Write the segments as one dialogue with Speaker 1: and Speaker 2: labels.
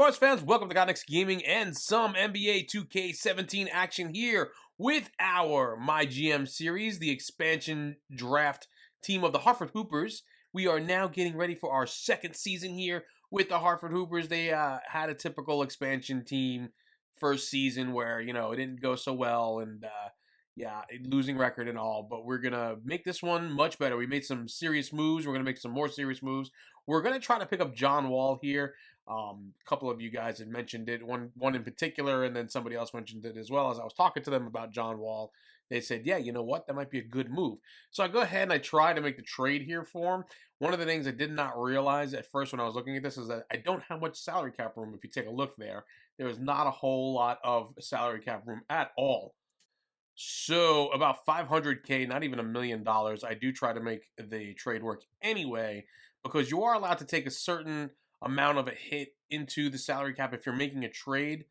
Speaker 1: sports fans? Welcome to Next Gaming and some NBA 2K17 action here with our My GM series, the expansion draft team of the Hartford Hoopers. We are now getting ready for our second season here with the Hartford Hoopers. They had a typical expansion team first season where, it didn't go so well and losing record and all, but we're going to make this one much better. We made some serious moves. We're going to make some more serious moves. We're going to try to pick up John Wall here. A couple of you guys had mentioned it, one in particular, and then somebody else mentioned it as well. As I was talking to them about John Wall, they said, yeah, you know what? That might be a good move. So I go ahead and I try to make the trade here for him. One of the things I did not realize at first when I was looking at this is that I don't have much salary cap room. If you take a look there is not a whole lot of salary cap room at all. So about 500K, not even $1 million. I do try to make the trade work anyway, because you are allowed to take a certain amount of a hit into the salary cap if you're making a trade.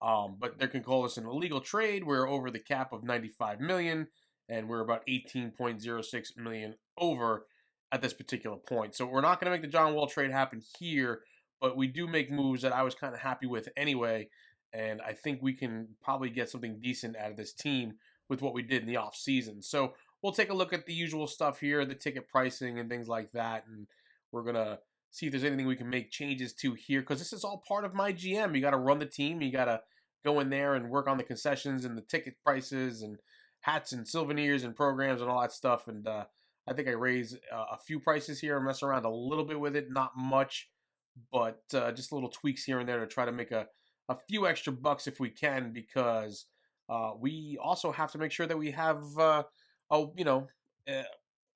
Speaker 1: But they can call this an illegal trade. We're over the cap of 95 million, and we're about 18.06 million over at this particular point. So we're not going to make the John Wall trade happen here, but we do make moves that I was kind of happy with anyway. And I think we can probably get something decent out of this team with what we did in the off season. So we'll take a look at the usual stuff here, the ticket pricing and things like that. And we're going to see if there's anything we can make changes to here, because this is all part of my GM. You got to run the team. You got to go in there and work on the concessions and the ticket prices and hats and souvenirs and programs and all that stuff. And I think I raised a few prices here and mess around a little bit with it. Not much, but just little tweaks here and there to try to make a few extra bucks if we can, because we also have to make sure that we have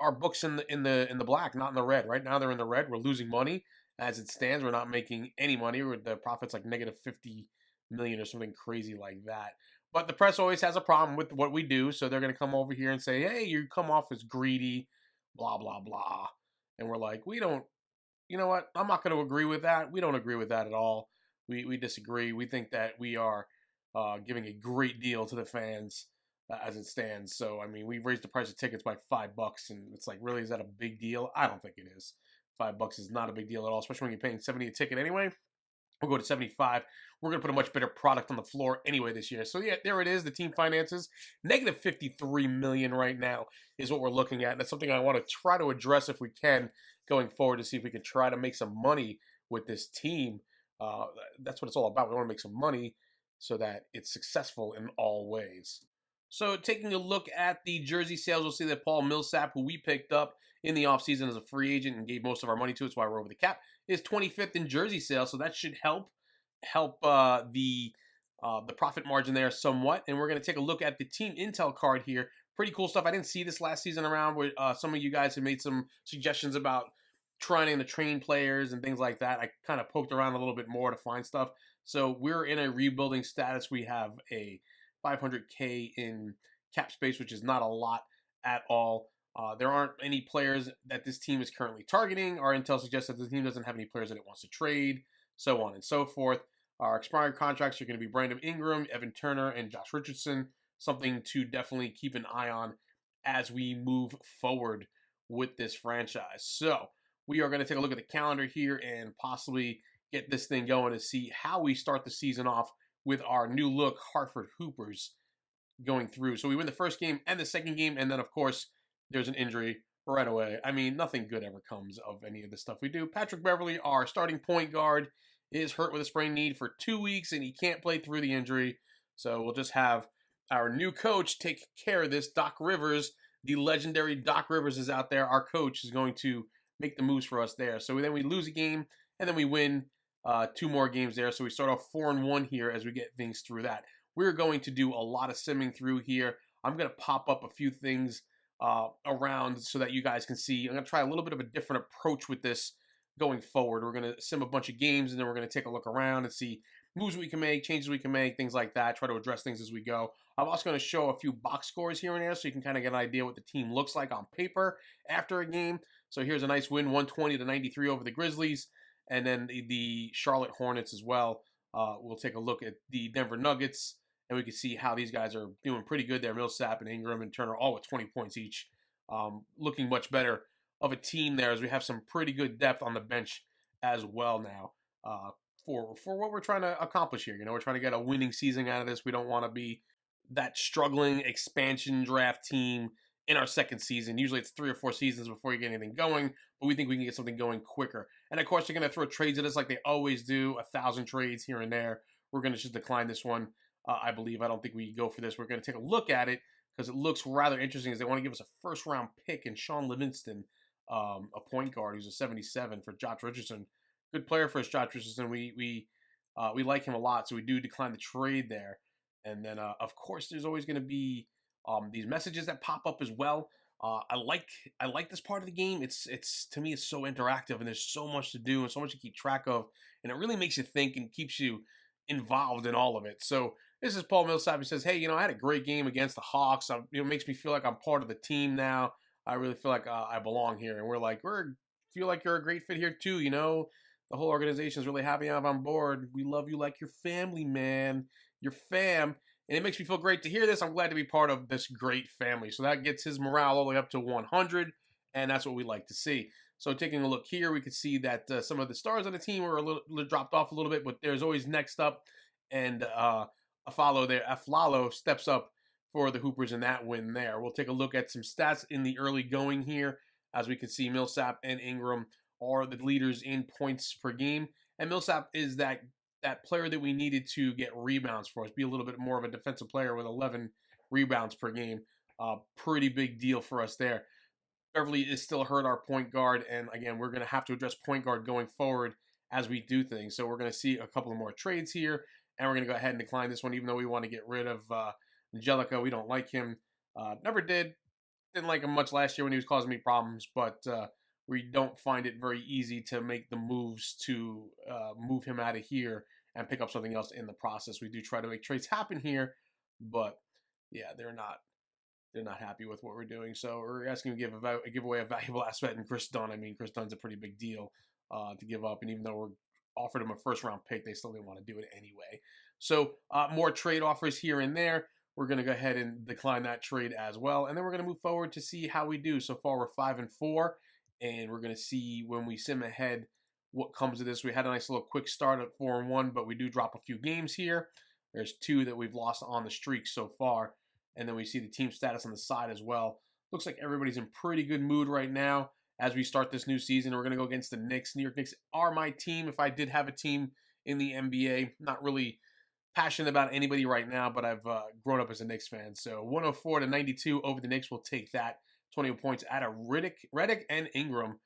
Speaker 1: our books in the black, not in the red. Right now they're in the red. We're losing money as it stands. We're not making any money. The profit's like negative 50 million or something crazy like that. But the press always has a problem with what we do, so they're going to come over here and say, hey, you come off as greedy, blah blah blah. And we're like, we don't, you know what, I'm not going to agree with that. We don't agree with that at all. We disagree. We think that we are giving a great deal to the fans as it stands. So, I mean, we've raised the price of tickets by $5, and it's like, really, is that a big deal? I don't think it is. $5 is not a big deal at all, especially when you're paying $70 a ticket anyway. We'll go to 75. We're going to put a much better product on the floor anyway this year. So, yeah, there it is. The team finances, negative 53 million right now is what we're looking at. And that's something I want to try to address if we can going forward, to see if we can try to make some money with this team. That's what it's all about. We want to make some money so that it's successful in all ways. So taking a look at the jersey sales, we'll see that Paul Millsap, who we picked up in the offseason as a free agent and gave most of our money to, it's why we're over the cap, is 25th in jersey sales. So that should help the profit margin there somewhat. And we're going to take a look at the team intel card here. Pretty cool stuff. I didn't see this last season around, where some of you guys have made some suggestions about trying to train players and things like that. I kind of poked around a little bit more to find stuff. So we're in a rebuilding status. We have a 500K in cap space, which is not a lot at all. There aren't any players that this team is currently targeting. Our intel suggests that the team doesn't have any players that it wants to trade, so on and so forth. Our expired contracts are going to be Brandon Ingram, Evan Turner, and Josh Richardson. Something to definitely keep an eye on as we move forward with this franchise. So we are going to take a look at the calendar here and possibly get this thing going to see how we start the season off with our new look Hartford Hoopers going through. So we win the first game and the second game, and then, of course, there's an injury right away. I mean, nothing good ever comes of any of the stuff we do. Patrick Beverley, our starting point guard, is hurt with a sprained knee for 2 weeks, and he can't play through the injury. So we'll just have our new coach take care of this. Doc Rivers, the legendary Doc Rivers, is out there. Our coach is going to make the moves for us there. So then we lose a game, and then we win 2 more games there. So we start off 4-1 here as we get things through that. We're going to do a lot of simming through here. I'm going to pop up a few things around so that you guys can see. I'm going to try a little bit of a different approach with this going forward. We're going to sim a bunch of games, and then we're going to take a look around and see moves we can make, changes we can make, things like that. Try to address things as we go. I'm also going to show a few box scores here and there so you can kind of get an idea what the team looks like on paper after a game. So here's a nice win, 120-93 over the Grizzlies. And then the Charlotte Hornets as well. We'll take a look at the Denver Nuggets, and we can see how these guys are doing pretty good there. Millsap and Ingram and Turner all with 20 points each. Looking much better of a team there, as we have some pretty good depth on the bench as well now. for what we're trying to accomplish here. We're trying to get a winning season out of this. We don't want to be that struggling expansion draft team in our second season. Usually it's 3 or 4 seasons before you get anything going, but we think we can get something going quicker. And of course, they're going to throw trades at us like they always do, 1,000 trades here and there. We're going to just decline this one, I believe. I don't think we go for this. We're going to take a look at it because it looks rather interesting as they want to give us a first-round pick in Sean Livingston, a point guard who's a 77 for Josh Richardson. Good player for us, Josh Richardson. We like him a lot, so we do decline the trade there. And then, of course, there's always going to be these messages that pop up as well. I like this part of the game. It's to me, it's so interactive, and there's so much to do and so much to keep track of, and it really makes you think and keeps you involved in all of it. So this is Paul Millsap. He says, "Hey, I had a great game against the Hawks. It makes me feel like I'm part of the team now. I really feel like I belong here." And we're feel like you're a great fit here too. The whole organization is really happy I'm on board. We love you like your family, man. Your fam. And it makes me feel great to hear this. I'm glad to be part of this great family. So that gets his morale all the way up to 100, and that's what we like to see. So taking a look here, we can see that some of the stars on the team were a little dropped off a little bit, but there's always next up, and Aflalo steps up for the Hoopers in that win there. We'll take a look at some stats in the early going here. As we can see, Millsap and Ingram are the leaders in points per game, and Millsap is that player that we needed to get rebounds for us, be a little bit more of a defensive player with 11 rebounds per game. Pretty big deal for us there. Beverly is still hurt, our point guard, and again, we're going to have to address point guard going forward as we do things. So we're going to see a couple of more trades here, and we're going to go ahead and decline this one, even though we want to get rid of Angelica. We don't like him. Never did. Didn't like him much last year when he was causing me problems, but we don't find it very easy to make the moves to move him out of here and pick up something else in the process. We do try to make trades happen here, but yeah, they're not happy with what we're doing. So we're asking to give away a valuable asset in Chris Dunn. I mean, Chris Dunn's a pretty big deal to give up, and even though we're offered him a first-round pick, they still didn't want to do it anyway. So more trade offers here and there. We're going to go ahead and decline that trade as well, and then we're going to move forward to see how we do. So far, we're 5-4, and we're going to see when we sim ahead what comes of this. We had a nice little quick start at 4-1, but we do drop a few games here. There's 2 that we've lost on the streak so far, and then we see the team status on the side as well. Looks like everybody's in pretty good mood right now as we start this new season. We're going to go against the Knicks. New York Knicks are my team. If I did have a team in the NBA, not really passionate about anybody right now, but I've grown up as a Knicks fan. So 104-92 over the Knicks. We'll take that. 20 points out of Redick and Ingram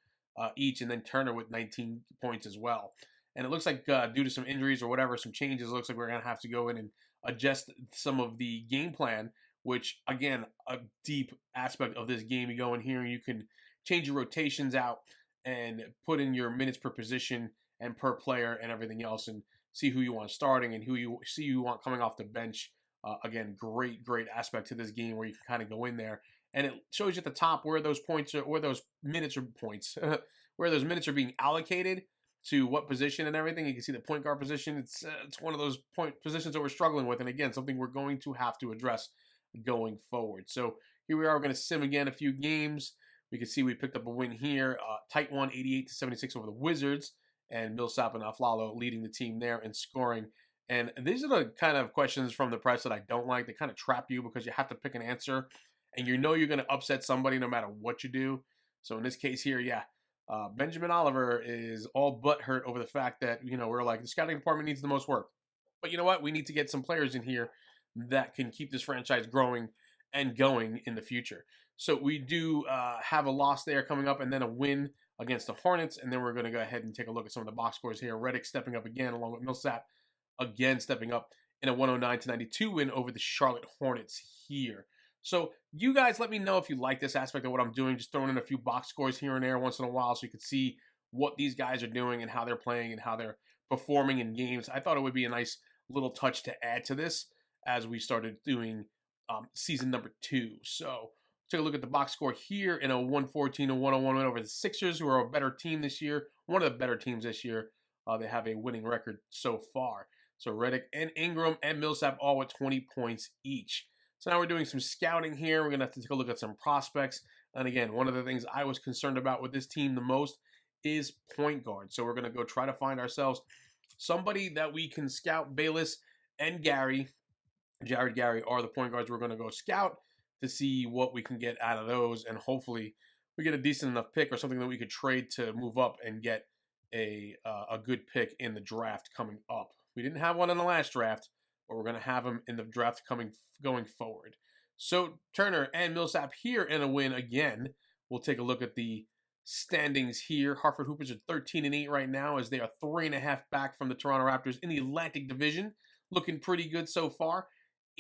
Speaker 1: each, and then Turner with 19 points as well. And it looks like due to some injuries or whatever, some changes, it looks like we're going to have to go in and adjust some of the game plan, which, again, a deep aspect of this game. You go in here and you can change your rotations out and put in your minutes per position and per player and everything else, and see who you want starting and who you want coming off the bench. Again, great aspect to this game where you can kind of go in there, and it shows you at the top where those points are, where those minutes are where those minutes are being allocated to what position and everything. You can see the point guard position. It's one of those point positions that we're struggling with, and again, something we're going to have to address going forward. So here we are. We're going to sim again a few games. We can see we picked up a win here, tight one, 88-76 over the Wizards, and Millsap and Aflalo leading the team there and scoring. And these are the kind of questions from the press that I don't like. They kind of trap you because you have to pick an answer, and you're going to upset somebody no matter what you do. So in this case here, yeah, Benjamin Oliver is all but hurt over the fact that, we're like, the scouting department needs the most work. But you know what? We need to get some players in here that can keep this franchise growing and going in the future. So we do have a loss there coming up, and then a win against the Hornets, and then we're going to go ahead and take a look at some of the box scores here. Redick stepping up again, along with Millsap, again stepping up in a 109-92 win over the Charlotte Hornets here. So you guys let me know if you like this aspect of what I'm doing, just throwing in a few box scores here and there once in a while so you can see what these guys are doing and how they're playing and how they're performing in games. I thought it would be a nice little touch to add to this as we started doing season number 2. So take a look at the box score here in a 114-101 win over the Sixers, who are a better team this year, one of the better teams this year. They have a winning record so far. So Redick and Ingram and Millsap all with 20 points each. So now we're doing some scouting here. We're going to have to take a look at some prospects. And again, one of the things I was concerned about with this team the most is point guard. So we're going to go try to find ourselves somebody that we can scout. Bayless and Jared Gary are the point guards we're going to go scout to see what we can get out of those, and hopefully we get a decent enough pick or something that we could trade to move up and get a good pick in the draft coming up. We didn't have one in the last draft, but we're going to have them in the draft going forward. So Turner and Millsap here in a win again. We'll take a look at the standings here. Hartford Hoopers are 13-8 right now, as they are 3.5 back from the Toronto Raptors in the Atlantic Division. Looking pretty good so far.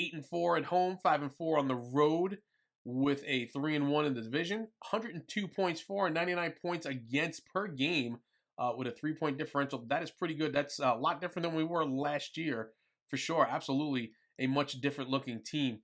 Speaker 1: 8-4 at home, 5-4 on the road, with a 3-1 in the division. 102 points for and 99 points against per game, with a 3-point differential. That is pretty good. That's a lot different than we were last year, for sure. Absolutely a much different looking team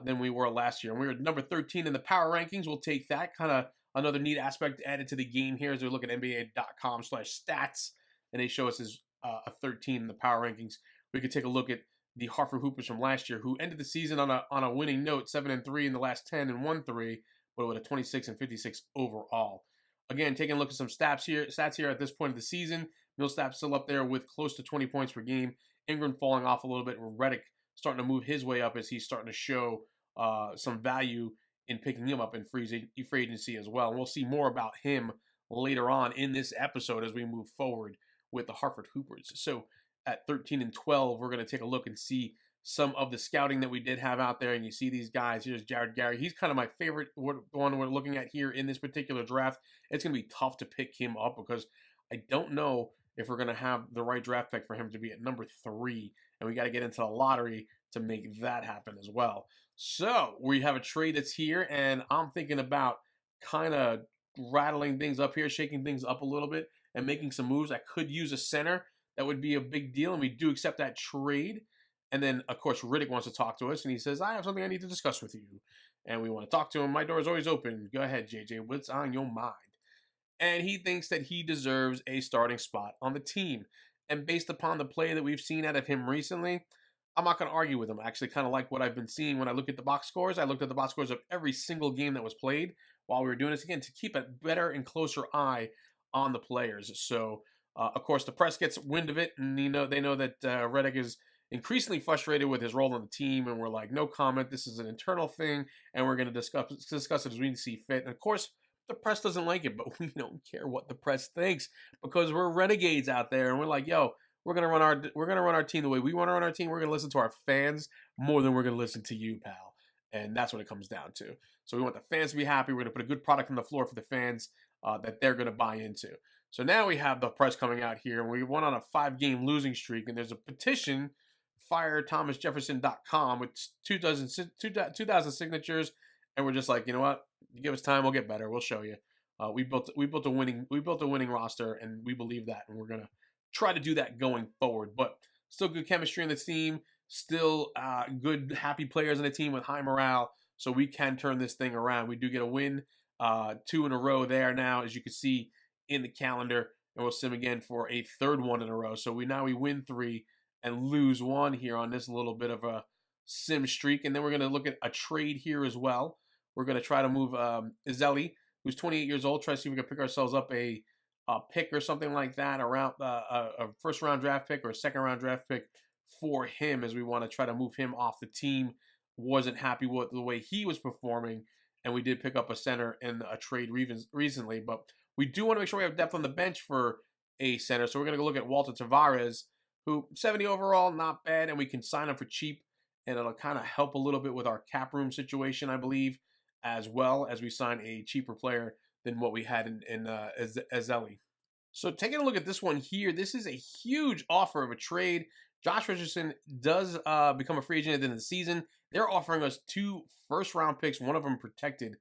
Speaker 1: than we were last year. And we were number 13 in the power rankings. We'll take that. Kind of another neat aspect added to the game here as we look at NBA.com/stats, and they show us as a 13 in the power rankings. We could take a look at the Hartford Hoopers from last year, who ended the season on a winning note, 7-3 in the last 10 and 1-3, but with a 26-56 overall. Again, taking a look at some stats here at this point of the season. Millsap still up there with close to 20 points per game. Ingram falling off a little bit. Redick starting to move his way up as he's starting to show some value in picking him up in free agency as well. And we'll see more about him later on in this episode as we move forward with the Hartford Hoopers. So at 13-12, we're going to take a look and see some of the scouting that we did have out there. And you see these guys. Here's Jared Gary. He's kind of my favorite one we're looking at here in this particular draft. It's going to be tough to pick him up because I don't know if we're going to have the right draft pick for him to be at number 3. And we got to get into the lottery to make that happen as well. So we have a trade that's here, and I'm thinking about kind of rattling things up here, shaking things up a little bit, and making some moves. I could use a center. That would be a big deal, and we do accept that trade. And then, of course, Redick wants to talk to us, and he says, I have something I need to discuss with you. And we want to talk to him. My door is always open. Go ahead, JJ. What's on your mind? And he thinks that he deserves a starting spot on the team. And based upon the play that we've seen out of him recently, I'm not going to argue with him. I actually kind of like what I've been seeing when I look at the box scores. I looked at the box scores of every single game that was played while we were doing this again to keep a better and closer eye on the players. So, of course, the press gets wind of it, and they know that Redick is increasingly frustrated with his role on the team, and we're like, no comment. This is an internal thing, and we're going to discuss it as we see fit. And of course, the press doesn't like it, but we don't care what the press thinks because we're renegades out there, and we're like, yo, we're gonna run our team the way we want to run our team. We're gonna listen to our fans more than we're gonna listen to you, pal. And that's what it comes down to. So we want the fans to be happy. We're gonna put a good product on the floor for the fans that they're gonna buy into. So now we have the press coming out here, and we went on a 5-game losing streak, and there's a petition, firethomasjefferson.com, with 2,000 signatures, and we're just like, you know what? Give us time, we'll get better. We'll show you. We built a winning roster, and we believe that, and we're gonna try to do that going forward. But still good chemistry in the team, still good, happy players in the team with high morale, so we can turn this thing around. We do get a win, 2 in a row there now, as you can see in the calendar, and we'll sim again for a 3rd one in a row. So we win 3 and lose 1 here on this little bit of a sim streak. And then we're going to look at a trade here as well. We're going to try to move Izeli, who's 28 years old, try to see if we can pick ourselves up a pick or something like that, around a 1st-round draft pick or a 2nd-round draft pick for him, as we want to try to move him off the team. Wasn't happy with the way he was performing, and we did pick up a center in a trade recently, but we do want to make sure we have depth on the bench for a center. So we're going to go look at Walter Tavares, who 70 overall, not bad, and we can sign him for cheap, and it'll kind of help a little bit with our cap room situation, I believe, as well as we sign a cheaper player than what we had in Izeli. So taking a look at this one here, this is a huge offer of a trade. Josh Richardson does become a free agent at the end of the season. They're offering us 2 first-round picks, one of them protected,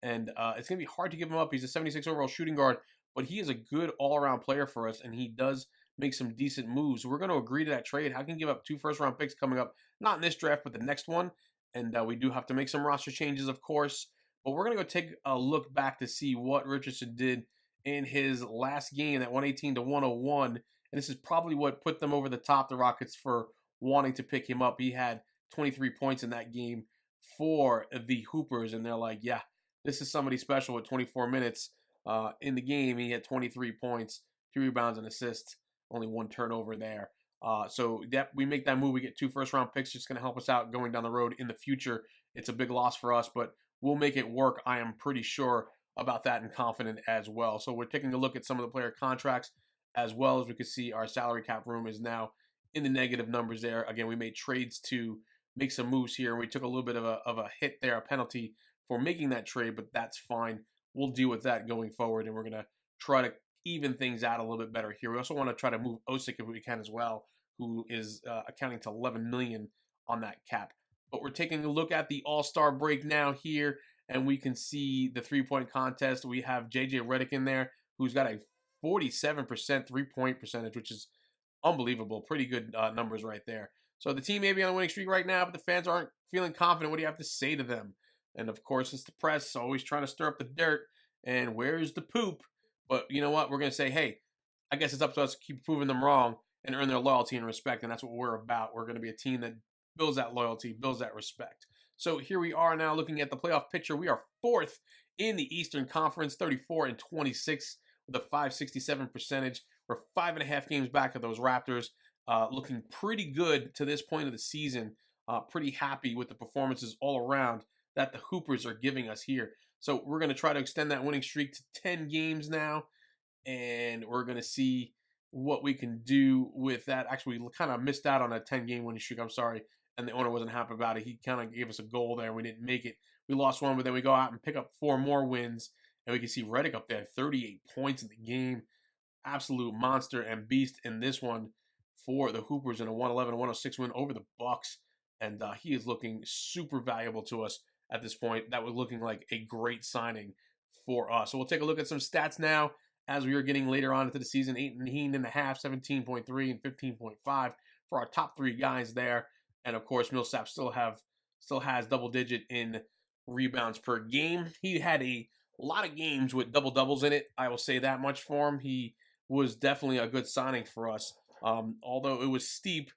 Speaker 1: and it's going to be hard to give him up. He's a 76 overall shooting guard, but he is a good all-around player for us, and he does make some decent moves. So we're going to agree to that trade. How can you give up 2 first-round picks coming up, not in this draft, but the next one? And we do have to make some roster changes, of course. But we're going to go take a look back to see what Richardson did in his last game, that 118-101. And this is probably what put them over the top, the Rockets, for wanting to pick him up. He had 23 points in that game for the Hoopers, and they're like, yeah, this is somebody special with 24 minutes in the game. He had 23 points, 2 rebounds, and assists. only 1 turnover there. So that we make that move, we get 2 first-round picks. It's going to help us out going down the road in the future. It's a big loss for us, but we'll make it work. I am pretty sure about that and confident as well. So we're taking a look at some of the player contracts as well. As we can see, our salary cap room is now in the negative numbers there. Again, we made trades to make some moves here, and we took a little bit of a hit there, a penalty for making that trade, but that's fine. We'll deal with that going forward, and we're going to try to even things out a little bit better here. We also want to try to move Osick if we can as well, who is accounting to 11 million on that cap. But we're taking a look at the All-Star break now here, and we can see the three-point contest. We have JJ Redick in there, who's got a 47% three-point percentage, which is unbelievable. Pretty good numbers right there. So the team may be on a winning streak right now, but the fans aren't feeling confident. What do you have to say to them? And of course, it's the press always trying to stir up the dirt. And where's the poop? But you know what? We're going to say, hey, I guess it's up to us to keep proving them wrong and earn their loyalty and respect. And that's what we're about. We're going to be a team that builds that loyalty, builds that respect. So here we are now looking at the playoff picture. We are 4th in the Eastern Conference, 34-26 with a .567 percentage. We're 5.5 games back of those Raptors. Looking pretty good to this point of the season. Pretty happy with the performances all around that the Hoopers are giving us here. So we're going to try to extend that winning streak to 10 games now, and we're going to see what we can do with that. Actually, we kind of missed out on a 10-game winning streak, I'm sorry, and the owner wasn't happy about it. He kind of gave us a goal there, and we didn't make it. We lost one, but then we go out and pick up 4 more wins, and we can see Redick up there, 38 points in the game. Absolute monster and beast in this one for the Hoopers in a 111-106 win over the Bucks, and he is looking super valuable to us at this point. That was looking like a great signing for us. So we'll take a look at some stats now as we are getting later on into the season. 18.5, 17.3, and 15.5 for our top 3 guys there. And of course, Millsap still has double digit in rebounds per game. He had a lot of games with double doubles in it. I will say that much for him. He was definitely a good signing for us. Although it was steep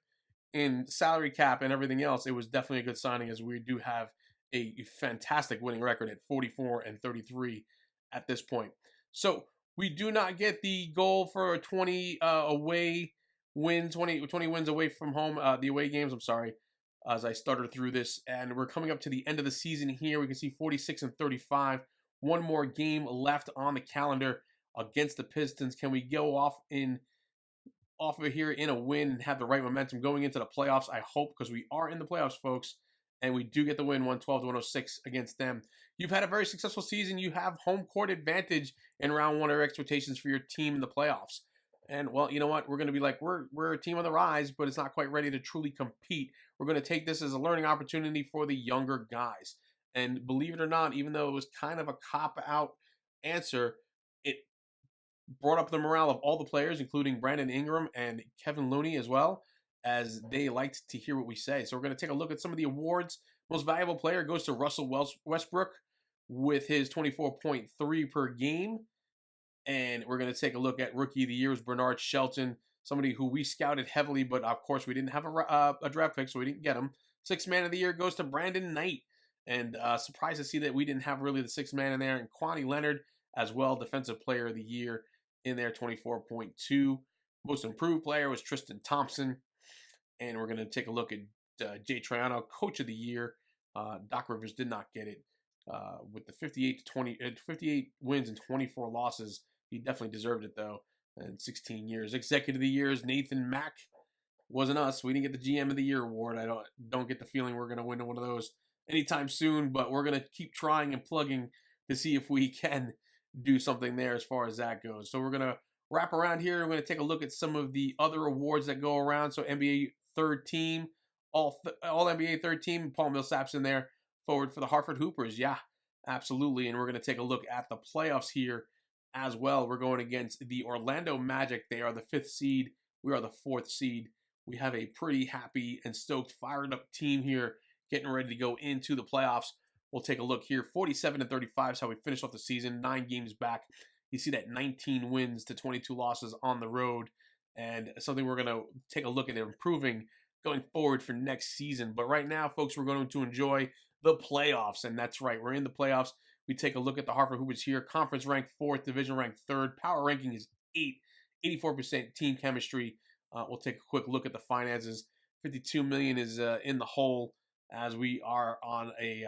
Speaker 1: in salary cap and everything else, it was definitely a good signing, as we do have a fantastic winning record at 44-33 at this point. So we do not get the goal for 20 away wins, 20 wins away from home, the away games, I'm sorry, as I started through this. And we're coming up to the end of the season here. We can see 46-35. One more game left on the calendar against the Pistons. Can we go off of here in a win and have the right momentum going into the playoffs? I hope, because we are in the playoffs, folks, and we do get the win 112-106 against them. You've had a very successful season. You have home court advantage in round 1 of expectations for your team in the playoffs. And, well, you know what? We're going to be like, we're a team on the rise, but it's not quite ready to truly compete. We're going to take this as a learning opportunity for the younger guys. And believe it or not, even though it was kind of a cop-out answer, it brought up the morale of all the players, including Brandon Ingram and Kevin Looney as well, as they liked to hear what we say. So we're going to take a look at some of the awards. Most valuable player goes to Russell Westbrook with his 24.3 per game. And we're going to take a look at Rookie of the Year was Bernard Shelton, somebody who we scouted heavily, but of course we didn't have a draft pick, so we didn't get him. Sixth Man of the Year goes to Brandon Knight. And surprised to see that we didn't have really the sixth man in there. And Kwani Leonard as well, Defensive Player of the Year in there, 24.2. Most improved player was Tristan Thompson. And we're going to take a look at Jay Triano, Coach of the Year. Doc Rivers did not get it. With the 58 wins and 24 losses, he definitely deserved it, though, in 16 years. Executive of the Year is Nathan Mack. Wasn't us. We didn't get the GM of the Year award. I don't get the feeling we're going to win one of those anytime soon, but we're going to keep trying and plugging to see if we can do something there as far as that goes. So we're going to wrap around here. We're going to take a look at some of the other awards that go around. So NBA third team, all NBA third team, Paul Millsap's in there, forward for the Hartford Hoopers. Yeah, absolutely. And we're going to take a look at the playoffs here as well. We're going against the Orlando Magic. They are the 5th seed. We are the 4th seed. We have a pretty happy and stoked, fired up team here getting ready to go into the playoffs. We'll take a look here. 47-35 is how we finish off the season. 9 games back. You see that 19 wins to 22 losses on the road. And something we're going to take a look at improving going forward for next season. But right now, folks, we're going to enjoy the playoffs. And that's right. We're in the playoffs. We take a look at the Hartford Hoopers here. Conference ranked 4th. Division ranked 3rd. Power ranking is 8 84% team chemistry. We'll take a quick look at the finances. 52 million is in the hole, as we are on a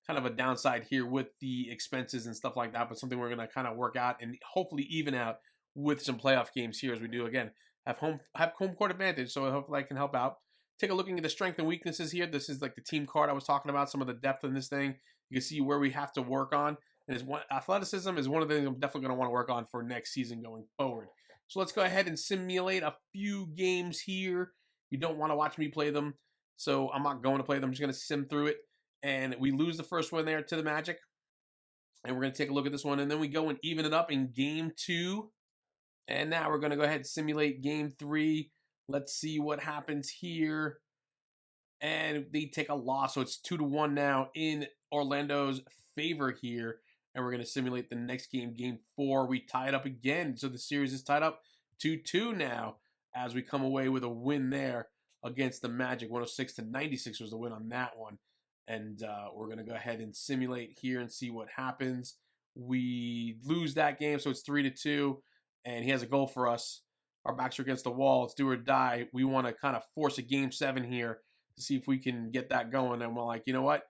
Speaker 1: kind of a downside here with the expenses and stuff like that, but something we're going to kind of work out and hopefully even out with some playoff games here as we do, again, have home court advantage, so hopefully I can help out. Take a look at the strength and weaknesses here. This is like the team card I was talking about, some of the depth in this thing. You can see where we have to work on. And athleticism is one of the things I'm definitely going to want to work on for next season going forward. So let's go ahead and simulate a few games here. You don't want to watch me play them, so I'm not going to play them. I'm just going to sim through it. And we lose the first one there to the Magic. And we're going to take a look at this one. And then we go and even it up in game 2. And now we're going to go ahead and simulate game 3. Let's see what happens here. And they take a loss. So it's 2-1 now in Orlando's favor here. And we're going to simulate the next game, game 4. We tie it up again. So the series is tied up 2-2 now as we come away with a win there against the Magic. 106-96 was the win on that one. And we're going to go ahead and simulate here and see what happens. We lose that game, so it's 3-2. And he has a goal for us. Our backs are against the wall. It's do or die. We want to kind of force a game 7 here to see if we can get that going. And we're like, you know what?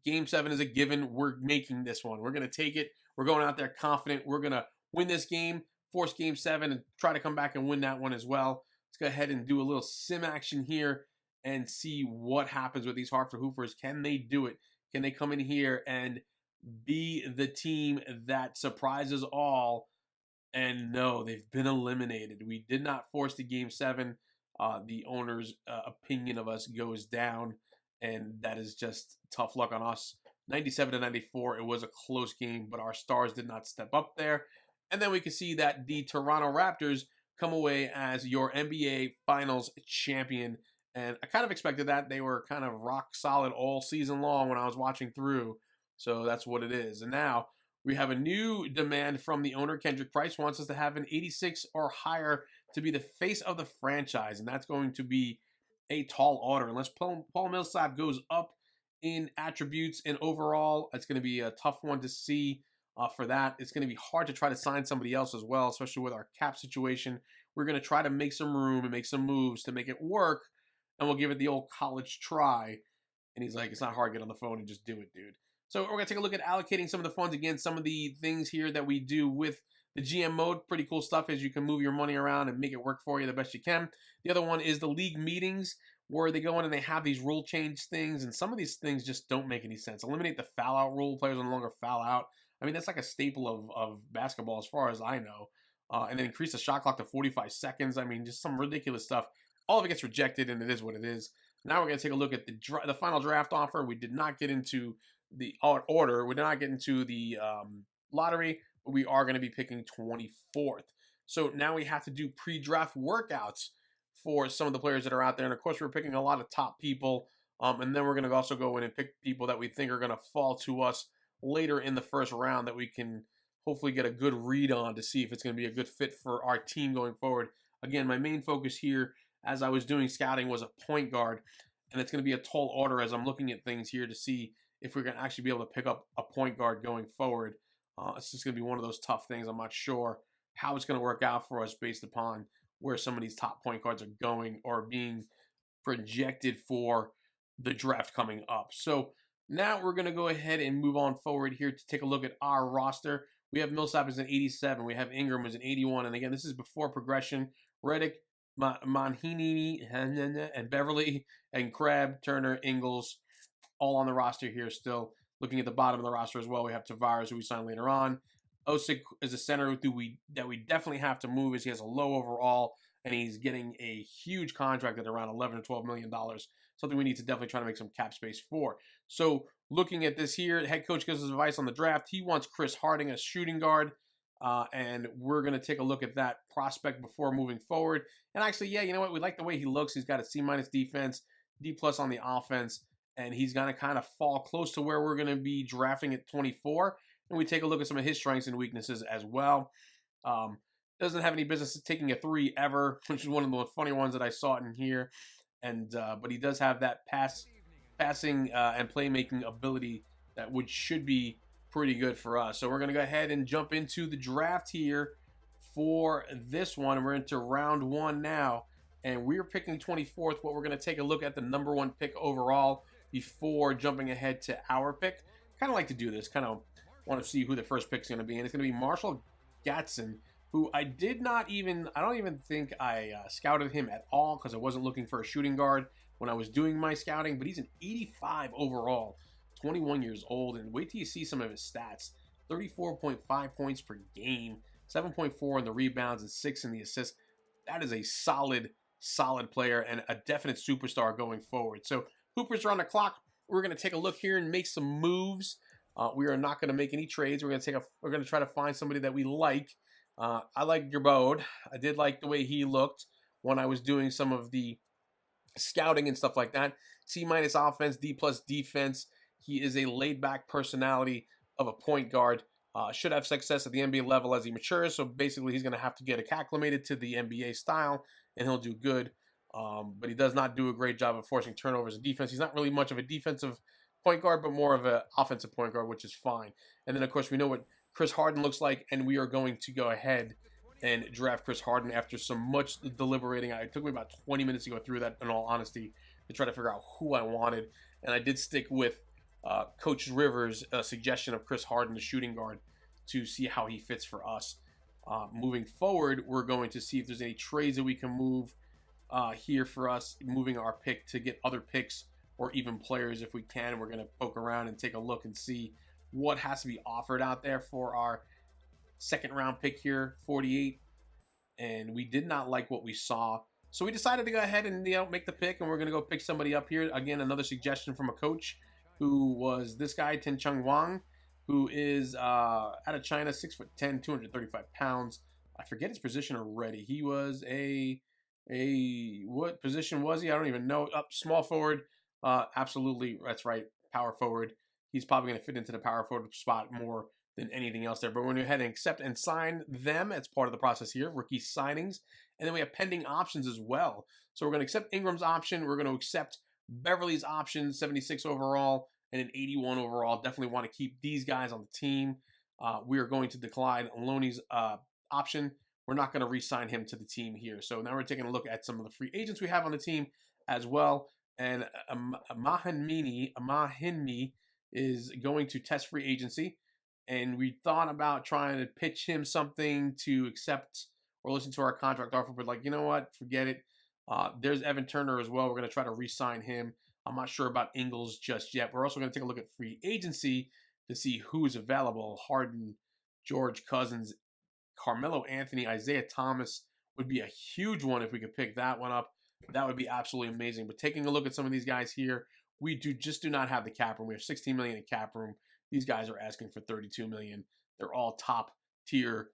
Speaker 1: Game 7 is a given. We're making this one. We're going to take it. We're going out there confident. We're going to win this game, force game 7, and try to come back and win that one as well. Let's go ahead and do a little sim action here and see what happens with these Hartford Hoopers. Can they do it? Can they come in here and be the team that surprises all? And no, they've been eliminated. We did not force the game 7. The owner's opinion of us goes down, and that is just tough luck on us. 97-94, it was a close game, but our stars did not step up there. And then we can see that the Toronto Raptors come away as your NBA Finals champion. And I kind of expected that. They were kind of rock solid all season long when I was watching through. So that's what it is. And now we have a new demand from the owner. Kendrick Price wants us to have an 86 or higher to be the face of the franchise. And that's going to be a tall order. Unless Paul Millsap goes up in attributes and overall, it's going to be a tough one to see for that. It's going to be hard to try to sign somebody else as well, especially with our cap situation. We're going to try to make some room and make some moves to make it work. And we'll give it the old college try. And he's like, it's not hard to get on the phone and just do it, dude. So we're going to take a look at allocating some of the funds. Again, some of the things here that we do with the GM mode. Pretty cool stuff is you can move your money around and make it work for you the best you can. The other one is the league meetings, where they go in and they have these rule change things. And some of these things just don't make any sense. Eliminate the foul out rule. Players no longer foul out. I mean, that's like a staple of basketball as far as I know. And then increase the shot clock to 45 seconds. I mean, just some ridiculous stuff. All of it gets rejected, and it is what it is. Now we're going to take a look at the final draft offer. We did not get into the order. We did not get into the lottery, but we are going to be picking 24th. So now we have to do pre-draft workouts for some of the players that are out there. And, of course, we're picking a lot of top people. And then we're going to also go in and pick people that we think are going to fall to us later in the first round that we can hopefully get a good read on to see if it's going to be a good fit for our team going forward. Again, my main focus here as I was doing scouting was a point guard, and it's going to be a tall order as I'm looking at things here to see if we're going to actually be able to pick up a point guard going forward. It's just going to be one of those tough things. I'm not sure how it's going to work out for us based upon where some of these top point guards are going or being projected for the draft coming up. So now we're going to go ahead and move on forward here to take a look at our roster. We have Millsap as an 87. We have Ingram as an 81. And again, this is before progression. Redick, Manhini, and Beverly, and Crabbe, Turner, Ingles, all on the roster here still. Looking at the bottom of the roster as well, we have Tavares, who we signed later on. Osik is a center that we definitely have to move, as he has a low overall, and he's getting a huge contract at around $11 or $12 million. Something we need to definitely try to make some cap space for. So looking at this here, the head coach gives us advice on the draft. He wants Chris Harding as shooting guard. And we're going to take a look at that prospect before moving forward. And actually, yeah, you know what? We like the way he looks. He's got a C- defense, D+ on the offense, and he's going to kind of fall close to where we're going to be drafting at 24. And we take a look at some of his strengths and weaknesses as well. Doesn't have any business taking a 3 ever, which is one of the most funny ones that I saw in here. And but he does have that passing and playmaking ability that should be pretty good for us. So we're going to go ahead and jump into the draft here for this one. We're into round one now, and we're picking 24th, but we're going to take a look at the number one pick overall before jumping ahead to our pick. Kind of like to do this, kind of want to see who the first pick's going to be, and it's going to be Marshall Gatson, who I don't even think I scouted him at all because I wasn't looking for a shooting guard when I was doing my scouting, but he's an 85 overall, 21 years old, and wait till you see some of his stats. 34.5 points per game, 7.4 in the rebounds, and 6 in the assists. That is a solid player and a definite superstar going forward. So Hoopers are on the clock. We're going to take a look here and make some moves. We are not going to make any trades. We're going to try to find somebody that we like. I like Gerbode. I did like the way he looked when I was doing some of the scouting and stuff like that. C- offense, D+ defense. He is a laid-back personality of a point guard. Should have success at the NBA level as he matures. So basically, he's going to have to get acclimated to the NBA style, and he'll do good. But he does not do a great job of forcing turnovers in defense. He's not really much of a defensive point guard, but more of an offensive point guard, which is fine. And then, of course, we know what Chris Harden looks like, and we are going to go ahead and draft Chris Harden after some much deliberating. It took me about 20 minutes to go through that, in all honesty, to try to figure out who I wanted. And I did stick with Coach Rivers' suggestion of Chris Harden, the shooting guard, to see how he fits for us. Moving forward, we're going to see if there's any trades that we can move here for us, moving our pick to get other picks or even players if we can. We're going to poke around and take a look and see what has to be offered out there for our second round pick here, 48. And we did not like what we saw. So we decided to go ahead and make the pick, and we're going to go pick somebody up here. Again, another suggestion from a coach who was this guy, Tencheng Wang, who is out of China, 6'10", 235 pounds. I forget his position already. He was what position was he? I don't even know. Small forward. Absolutely, that's right. Power forward. He's probably going to fit into the power forward spot more than anything else there. But we're going to go ahead and accept and sign them as part of the process here. Rookie signings. And then we have pending options as well. So we're going to accept Ingram's option. We're going to accept Beverly's option, 76 overall and an 81 overall. Definitely want to keep these guys on the team. We are going to decline Loney's option. We're not going to re-sign him to the team here. So now we're taking a look at some of the free agents we have on the team as well. And Mahinmi is going to test free agency. And we thought about trying to pitch him something to accept or listen to our contract offer, but like, you know what? Forget it. There's Evan Turner as well. We're going to try to re-sign him. I'm not sure about Ingles just yet. We're also going to take a look at free agency to see who's available. Harden, George Cousins, Carmelo Anthony, Isaiah Thomas would be a huge one if we could pick that one up. That would be absolutely amazing. But taking a look at some of these guys here, we do not have the cap room. We have $16 million in cap room. These guys are asking for $32 million. They're all top tier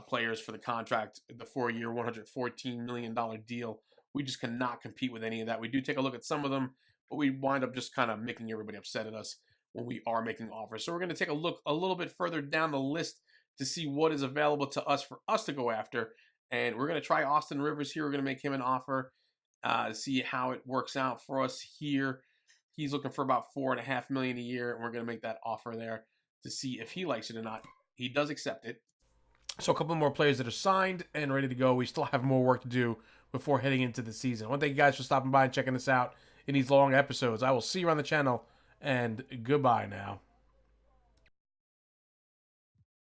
Speaker 1: players for the contract, the 4-year, $114 million deal. We just cannot compete with any of that. We do take a look at some of them, but we wind up just kind of making everybody upset at us when we are making offers. So we're going to take a look a little bit further down the list to see what is available to us for us to go after. And we're going to try Austin Rivers here. We're going to make him an offer, see how it works out for us here. He's looking for about $4.5 million a year, and we're going to make that offer there to see if he likes it or not. He does accept it. So a couple more players that are signed and ready to go. We still have more work to do before heading into the season. I want to thank you guys for stopping by and checking this out in these long episodes. I will see you on the channel, and goodbye now.